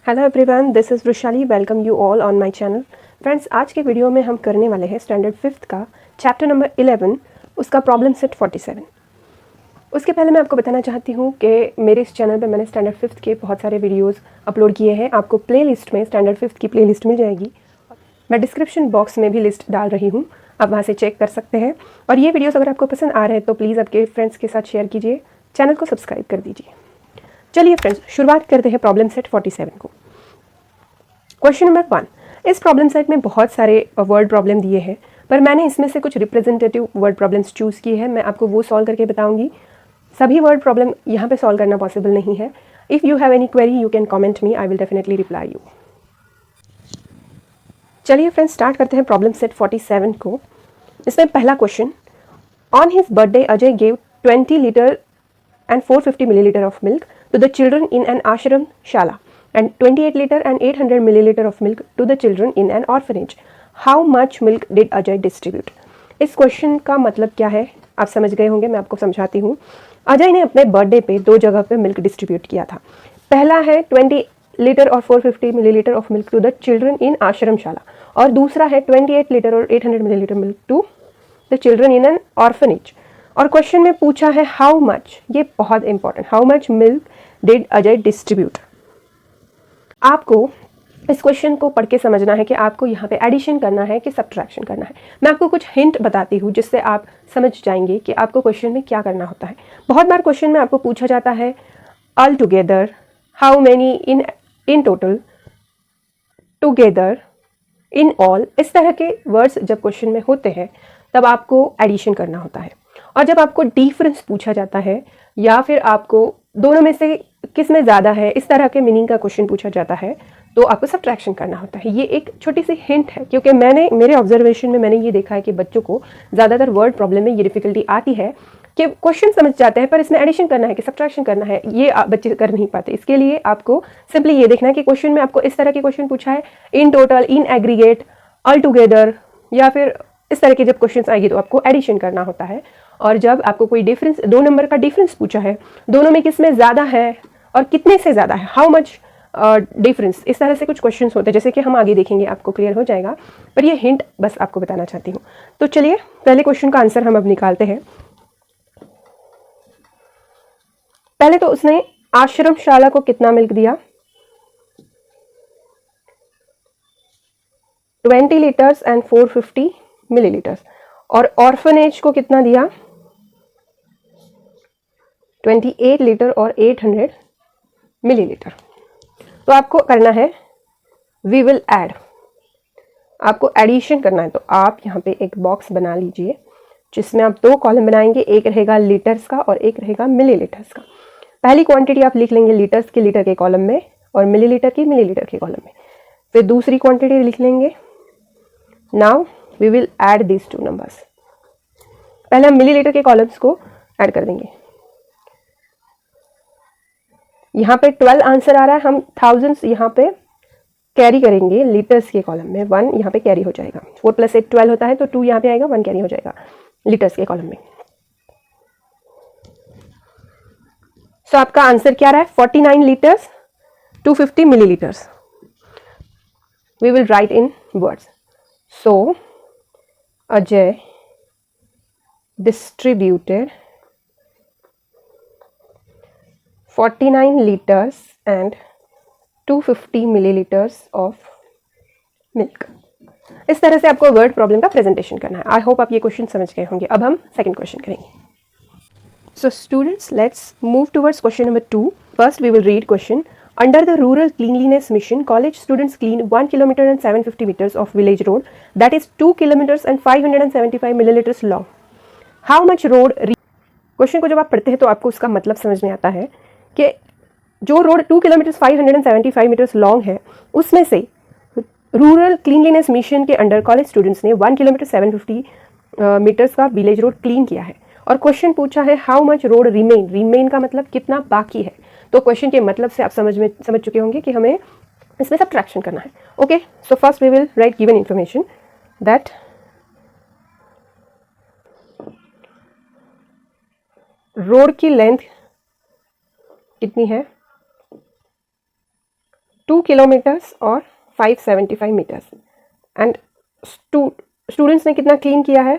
Hello everyone, this is Vrushali. Welcome you all on my channel. Friends, आज के video में हम करने वाले हैं स्टैंडर्ड 5th का चैप्टर नंबर 11, उसका प्रॉब्लम सेट 47। उसके पहले मैं आपको बताना चाहती हूँ कि मेरे इस चैनल पे मैंने स्टैंडर्ड 5th के बहुत सारे वीडियोस अपलोड किए हैं। आपको प्लेलिस्ट में स्टैंडर्ड 5th की प्लेलिस्ट मिल जाएगी। मैं डिस्क्रिप्शन बॉक्स में भी लिस्ट डाल रही हूँ, आप वहाँ से चेक कर सकते हैं। और ये वीडियोज़ अगर आपको पसंद आ रहे हैं तो प्लीज़ आपके फ्रेंड्स के साथ शेयर कीजिए, चैनल को सब्सक्राइब कर दीजिए। चलिए फ्रेंड्स, शुरुआत करते हैं प्रॉब्लम सेट 47 को। Question number 1। इस प्रॉब्लम सेट में बहुत सारे वर्ड प्रॉब्लम दिए हैं, पर मैंने इसमें से कुछ रिप्रेजेंटेटिव वर्ड प्रॉब्लम्स चूज़ किए हैं। मैं आपको वो सॉल्व करके बताऊंगी। सभी वर्ड प्रॉब्लम यहाँ पे सॉल्व करना पॉसिबल नहीं है। If you have any query you can comment me, I will definitely reply you. चलिए फ्रेंड्स, स्टार्ट करते हैं प्रॉब्लम सेट 47 को। इसमें पहला question, on his birthday Ajay gave 20 litre and 450 milliliter of milk to the children in an ashram shala and 28 liter and 800 milliliter of milk to the children in an orphanage. How much milk did Ajay distribute? इस question का मतलब क्या है आप समझ गए होंगे, मैं आपको समझाती हूँ। अजय ने अपने बर्थडे पे दो जगह पे मिल्क डिस्ट्रीब्यूट किया था। पहला है 20 लीटर और 450 millilitre of milk to the children in ashramshala, और दूसरा है 28 लीटर और 800 millilitre milk to the children in an orphanage. और क्वेश्चन में पूछा है हाउ मच, ये बहुत important, how much milk did Ajay distribute. आपको इस क्वेश्चन को पढ़ के समझना है कि आपको यहाँ पे एडिशन करना है कि सब्ट्रैक्शन करना है। मैं आपको कुछ हिंट बताती हूँ जिससे आप समझ जाएंगे कि आपको क्वेश्चन में क्या करना होता है। बहुत बार क्वेश्चन में आपको पूछा जाता है all together, how many in total, together, in all. इस तरह के वर्ड्स जब क्वेश्चन में होते हैं तब आपको एडिशन करना होता है। और जब आपको डिफरेंस पूछा जाता है या फिर आपको दोनों में से किस में ज़्यादा है, इस तरह के मीनिंग का क्वेश्चन पूछा जाता है तो आपको सब्ट्रैक्शन करना होता है। ये एक छोटी सी हिंट है, क्योंकि मेरे ऑब्जर्वेशन में मैंने ये देखा है कि बच्चों को ज़्यादातर वर्ड प्रॉब्लम में ये डिफिकल्टी आती है कि क्वेश्चन समझ जाते हैं पर इसमें एडिशन करना है कि सब्ट्रैक्शन करना है, ये बच्चे कर नहीं पाते। इसके लिए आपको सिंपली ये देखना है कि क्वेश्चन में आपको इस तरह के क्वेश्चन पूछा है, in total, in aggregate, all together, या फिर इस तरह के जब क्वेश्चन आएंगे तो आपको एडिशन करना होता है। और जब आपको कोई डिफरेंस, दो नंबर का डिफरेंस पूछा है, दोनों में किस में ज़्यादा है और कितने से ज़्यादा है, हाउ मच डिफरेंस, इस तरह से कुछ क्वेश्चंस होते हैं, जैसे कि हम आगे देखेंगे, आपको क्लियर हो जाएगा। पर ये हिंट बस आपको बताना चाहती हूँ। तो चलिए पहले क्वेश्चन का आंसर हम अब निकालते हैं। पहले तो उसने आश्रमशाला को कितना मिल्क दिया, 20 लीटर्स एंड 450 मिलीलीटर्स, और ऑर्फनेज को कितना दिया, 28 लीटर और 800 मिलीलीटर। तो आपको करना है वी विल ऐड, आपको एडिशन करना है। तो आप यहाँ पे एक बॉक्स बना लीजिए जिसमें आप दो कॉलम बनाएंगे, एक रहेगा लीटर्स का और एक रहेगा मिलीलीटर्स का। पहली क्वांटिटी आप लिख लेंगे लीटर्स की लीटर के कॉलम में और मिलीलीटर की मिलीलीटर के कॉलम में। फिर दूसरी क्वांटिटी लिख लेंगे। Now we will add these two numbers. पहले हम मिलीलीटर के कॉलम्स को ऐड कर देंगे। यहाँ पे 12 आंसर आ रहा है, हम थाउजेंड्स यहाँ पे कैरी करेंगे लीटर्स के कॉलम में, 1 यहाँ पे कैरी हो जाएगा। 4 + 8 12 होता है, तो 2 यहाँ पे आएगा, 1 कैरी हो जाएगा लीटर्स के कॉलम में। सो आपका आंसर क्या रहा है, 49 litres 250 millilitres. We will write in words. So Ajay distributed 49 liters and 250 milliliters of milk। इस तरह से आपको वर्ड प्रॉब्लम का प्रेजेंटेशन करना है। आई होप आप ये क्वेश्चन समझ गए होंगे। अब हम सेकंड क्वेश्चन करेंगे। So students, let's move towards question number 2। First we will read question. Under the Rural Cleanliness Mission, college students clean 1 kilometer and 750 meters of village road that is 2 kilometers and 575 milliliters long. How much road? Question को जब आप पढ़ते हैं तो आपको उसका मतलब समझ में आता है कि जो रोड 2 किलोमीटर 575 मीटर्स लॉन्ग है, उसमें से रूरल क्लीनलीनेस मिशन के अंडर कॉलेज स्टूडेंट्स ने 1 किलोमीटर 750 मीटर्स का विलेज रोड क्लीन किया है। और क्वेश्चन पूछा है how much road remain. Remain का मतलब कितना बाकी है। तो क्वेश्चन के मतलब से आप समझ चुके होंगे कि हमें इसमें सब्ट्रैक्शन करना है। Okay, so first we will write given information that road की लेंथ कितनी है, 2 किलोमीटर्स और 575 मीटर्स। एंड स्टूडेंट्स ने कितना क्लीन किया है?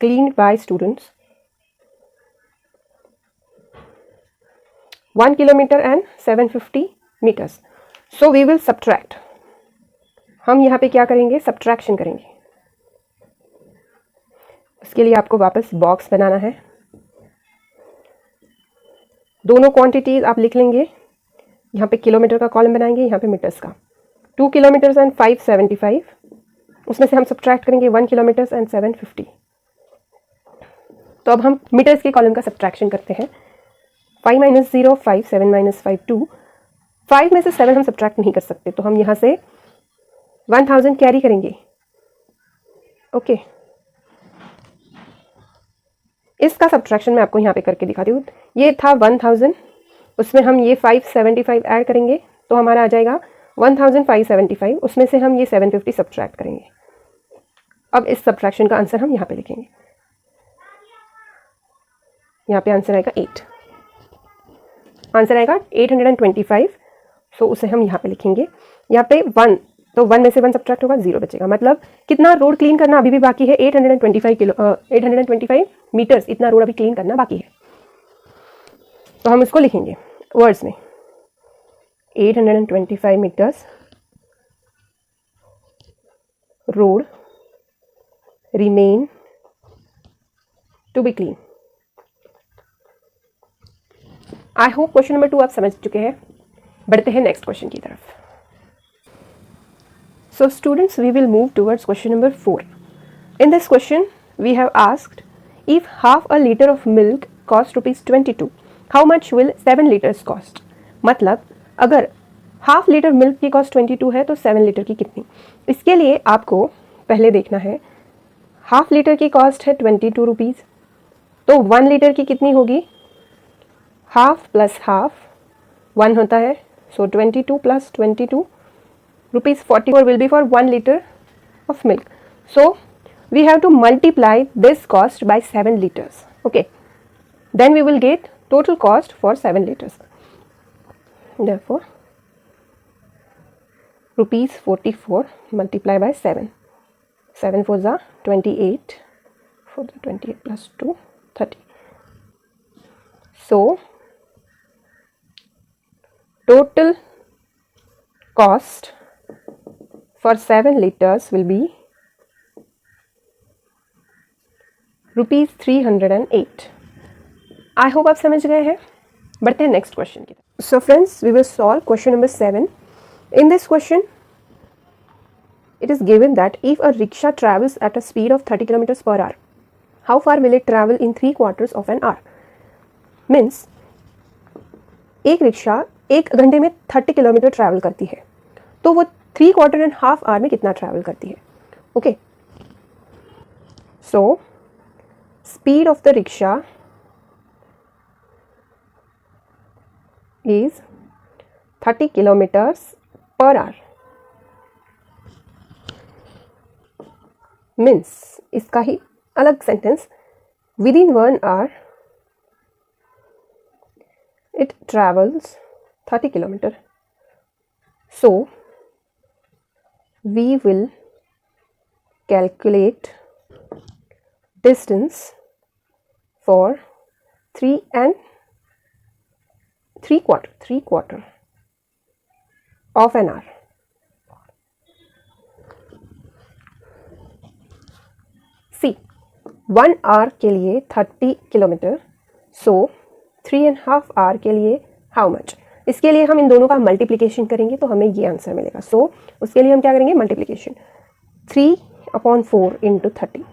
Clean by students 1 kilometre and 750 metres. So we will subtract. हम यहाँ पे क्या करेंगे? सब्ट्रैक्शन करेंगे। इसके लिए आपको वापस बॉक्स बनाना है। दोनों क्वांटिटीज आप लिख लेंगे। यहाँ पे किलोमीटर का कॉलम बनाएंगे, यहाँ पे मीटर्स का। 2 किलोमीटर्स एंड 575, उसमें से हम सब्ट्रैक्ट करेंगे 1 किलोमीटर्स एंड 750। तो अब हम मीटर्स के कॉलम का सब्ट्रैक्शन करते हैं। 5 - 0 5, 7 - 5 2। 5 में से 7 हम सब्ट्रैक्ट नहीं कर सकते, तो हम यहाँ से 1000 कैरी करेंगे। ओके, इसका सब्ट्रैक्शन मैं आपको यहाँ पे करके दिखाती हूँ। ये था 1000, उसमें हम ये 575 ऐड करेंगे तो हमारा आ जाएगा 1575। उसमें से हम ये 750 सब्ट्रैक्ट करेंगे। अब इस सब्ट्रैक्शन का आंसर हम यहाँ पे लिखेंगे। यहाँ पे आंसर आएगा 8। आंसर आएगा 825। सो उसे हम यहाँ पे लिखेंगे। यहाँ पे 1, तो 1 में से 1 सब्ट्रैक्ट होगा, 0 बचेगा। मतलब कितना रोड क्लीन करना अभी भी बाकी है? 825 मीटर्स, इतना रोड अभी क्लीन करना बाकी है। तो हम इसको लिखेंगे वर्ड्स में। 825 metres road remain to be clean. I hope question number 2 आप समझ चुके हैं। बढ़ते हैं नेक्स्ट क्वेश्चन की तरफ। So students, we will move towards question number 4. In this question, we have asked, if half a liter of milk cost ₹22, how much will 7 liters cost? मतलब अगर हाफ लीटर मिल्क की cost 22 है तो 7 litre की कितनी? इसके लिए आपको पहले देखना है, हाफ लीटर की कॉस्ट है 22 रुपीज़, तो 1 लीटर की कितनी होगी? हाफ प्लस हाफ 1 होता है, सो 22 plus 22 rupees 44 will be for 1 liter of milk. So we have to multiply this cost by 7 liters. Okay, then we will get total cost for 7 liters. Therefore rupees 44 multiply by 7. 7 4s are 28, 4 28 plus 2 30. So total cost for 7 liters will be rupees 308. I hope आप समझ गए हैं। बढ़ते हैं next question की तरफ। So friends, we will solve question number 7. In this question, it is given that if a rickshaw travels at a speed of 30 kilometers per hour, how far will it travel in 3/4 of an hour? Means एक rickshaw 1 घंटे में 30 kilometre travel करती है, तो वो 3/4 and half hour में कितना travel करती है? Okay, so speed of the rickshaw is 30 kilometres per hour. Means इसका ही अलग sentence, within 1 hour it travels 30 kilometer. So we will calculate distance for 3/4 of an hour. See, 1 hour के लिए 30 kilometre, so 3.5 our के लिए how much? इसके लिए हम इन दोनों का मल्टीप्लिकेशन करेंगे तो हमें ये आंसर मिलेगा। सो उसके लिए हम क्या करेंगे? मल्टीप्लिकेशन 3/4 × 30।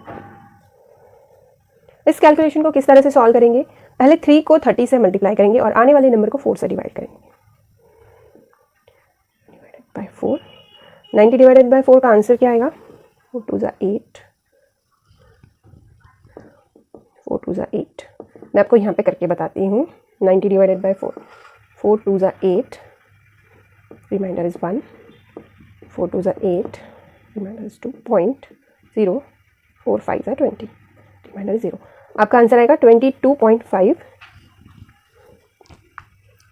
इस कैलकुलेशन को किस तरह से सॉल्व करेंगे? पहले 3 को 30 से मल्टीप्लाई करेंगे और आने वाले नंबर को 4 से डिवाइड करेंगे। डिवाइडेड बाय 4, 90 डिवाइडेड बाय 4 का आंसर क्या आएगा? 4 2 = 8, 4 2 = 8। मैं आपको यहाँ पे करके बताती हूँ। 90 divided by 4, 4 2 = 8, remainder is 1, 4 2 = 8, remainder is 2, 0.0, 4 5 = 20, remainder 0। आपका आंसर आएगा 22.5।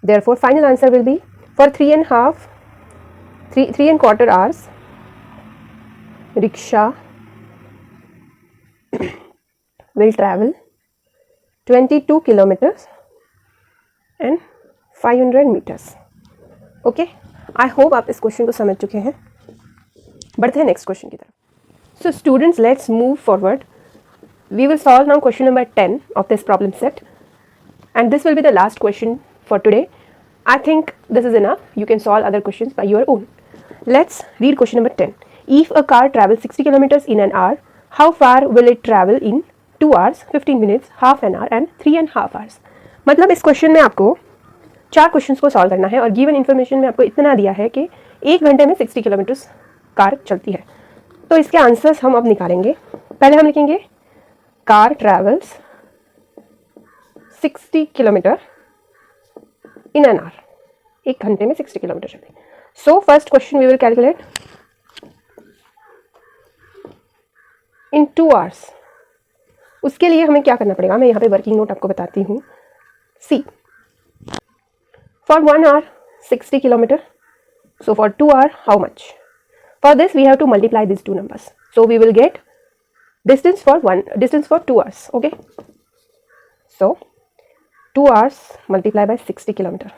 Therefore final answer will be For 3.25 hours, rickshaw will travel 22 kilometers and 500 meters. Okay, I hope आप इस क्वेश्चन को समझ चुके हैं. बढ़ते हैं नेक्स्ट क्वेश्चन की तरफ. सो students, let's move forward. We will solve now question number 10 of this problem set, and this will be the last question for today. I think this is enough. You can solve other questions by your own. Let's read question number 10. If a car travels 60 kilometers in an hour, how far will it travel in 2 hours, 15 minutes, half an hour and 3.5 hours? मतलब इस question में आपको 4 questions को solve करना है और given information में आपको इतना दिया है कि 1 घंटे में 60 किलोमीटर्स कार चलती है. तो इसके आंसर्स हम अब निकालेंगे. पहले हम लिखेंगे car travels 60 kilometre in an hour. 1 घंटे में 60 किलोमीटर चलती है. So first question we will calculate in 2 hours. उसके लिए हमें क्या करना पड़ेगा, मैं यहाँ पे वर्किंग नोट आपको बताती हूँ. See, for 1 hour 60 kilometre. So for 2 hour how much? For this we have to multiply these two numbers. So we will get distance for 2 hours. Okay. So 2 hours multiplied by 60 kilometer.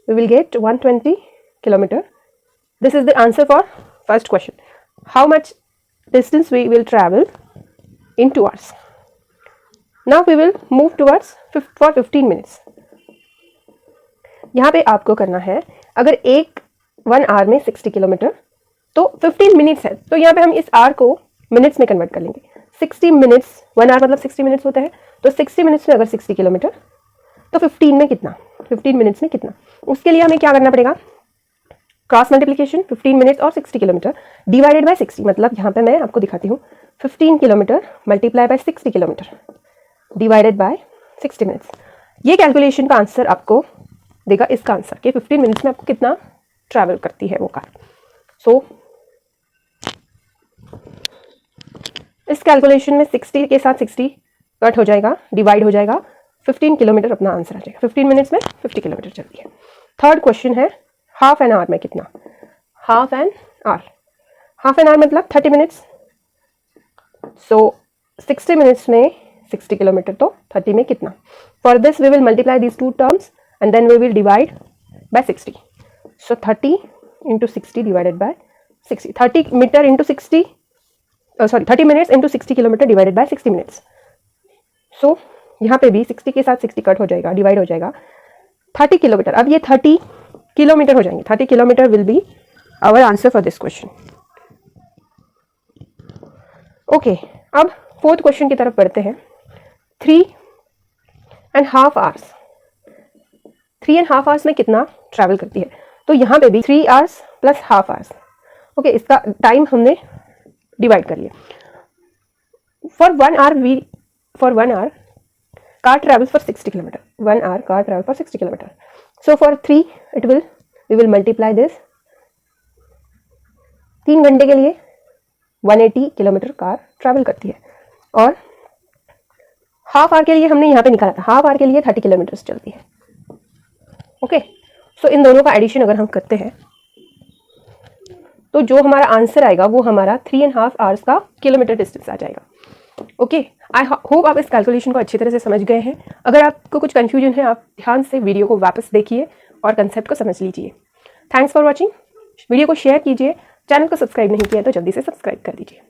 We will get 120 kilometer. This is the answer for first question. How much distance we will travel in 2 hours? Now we will move towards for 15 minutes. यहाँ पे आपको करना है, अगर 1 hour में 60 kilometre तो 15 minutes है, तो यहाँ पे हम इस आर को मिनट्स में कन्वर्ट कर लेंगे. 60 मिनट्स, 1 hour मतलब 60 मिनट्स होता है, तो 60 मिनट्स में अगर 60 किलोमीटर तो 15 में कितना, 15 मिनट्स में कितना. उसके लिए हमें क्या करना पड़ेगा, क्रॉस मल्टीप्लिकेशन. 15 मिनट्स और 60 किलोमीटर डिवाइडेड बाय 60. मतलब यहाँ पे मैं आपको दिखाती हूँ, 15 kilometre multiply by 60 kilometre divided by 60 minutes. ये कैलकुलेशन का आंसर आपको देगा इसका आंसर कि 15 मिनट्स में आपको कितना ट्रैवल करती है वो कार. सो इस कैलकुलेशन में 60 के साथ 60 कट हो जाएगा, डिवाइड हो जाएगा, 15 किलोमीटर अपना आंसर आ जाएगा. 15 मिनट्स में 50 किलोमीटर चलती है. थर्ड क्वेश्चन है हाफ एन आवर में कितना. हाफ एन आवर मतलब 30 मिनट्स. सो 60 मिनट्स में 60 किलोमीटर तो 30 में कितना. For this we will multiply this two terms and then we will divide by 60. So 30 into 60 divided by 60. 30 metre into 60, 30 minutes into 60 kilometre divided by 60 minutes. So यहाँ पे भी 60 के साथ 60 कट हो जाएगा, डिवाइड हो जाएगा, 30 किलोमीटर. अब ये 30 किलोमीटर हो जाएंगे. 30 kilometre will be our answer for this question. Okay, अब फोर्थ क्वेश्चन की तरफ बढ़ते हैं. 3.5 hours. 3.5 hours में कितना ट्रैवल करती है. तो यहाँ पे भी 3 hours plus half hours. Okay, इसका टाइम हमने डिवाइड कर लिया. For 1 hour car travels for 60 kilometre. 1 hour car travel for 60 kilometre. So for 3 we will multiply this. 3 घंटे के लिए 180 किलोमीटर कार ट्रैवल करती है. और हाफ आवर के लिए हमने यहाँ पे निकाला था, हाफ आवर के लिए 30 किलोमीटर चलती है. ओके, सो इन दोनों का एडिशन अगर हम करते हैं तो जो हमारा आंसर आएगा वो हमारा 3.5 hours का किलोमीटर डिस्टेंस आ जाएगा. ओके, आई होप आप इस कैलकुलेशन को अच्छी तरह से समझ गए हैं. अगर आपको कुछ कंफ्यूजन है, आप ध्यान से वीडियो को वापस देखिए और कंसेप्ट को समझ लीजिए. Thanks for watching. वीडियो को शेयर कीजिए. चैनल को सब्सक्राइब नहीं किया तो जल्दी से सब्सक्राइब कर दीजिए.